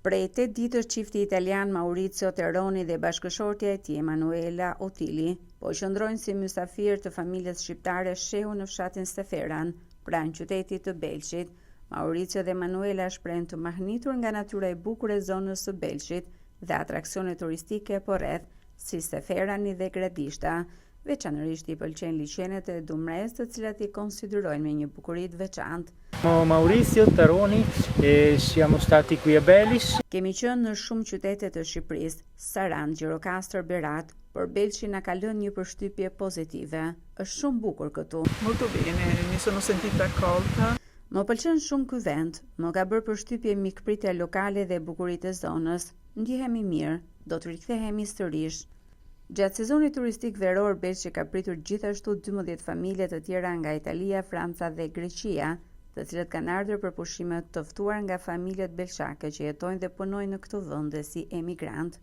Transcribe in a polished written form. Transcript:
Prej 8 ditësh çifti italian Maurizio Terroni dhe bashkëshortja e tij Emanuela Otili po qëndrojnë si mysafirë të familjes shqiptare shehu në fshatin Steferan, pranë qytetit të Belqit. Maurizio dhe Emanuela shprehen të mahnitur nga natyra e bukur e zonës së Belqit dhe atraksione turistike porreth, si Steferani dhe Gradishta. Veçanërisht i pëlqejnë liçenet e Dumres, të cilat i konsiderojnë me një bukuri të veçantë. Maurizio Terroni, siamo stati qui a Belis. Kemi qenë në shumë qytete të Shqipërisë, Sarand, Gjirokastër, Berat, por Belçi na ka lënë një përshtypje pozitive. Është shumë bukur këtu. Molto bene, mi sono sentita accolta. Më pëlqen shumë ky vend, më ka bërë përshtypje mikpritja lokale dhe bukuritë e zonës. Ndihemi mirë, do të rikthehemi sërish. Gjatë sezonit turistik veror, Belçi ka pritur gjithashtu 12 familje të tjera nga Italia, Franca dhe Greqia, të cilët kanë ardhur për pushime të ftuar nga familjet belçake që jetojnë dhe punojnë në këtë vend si emigrant.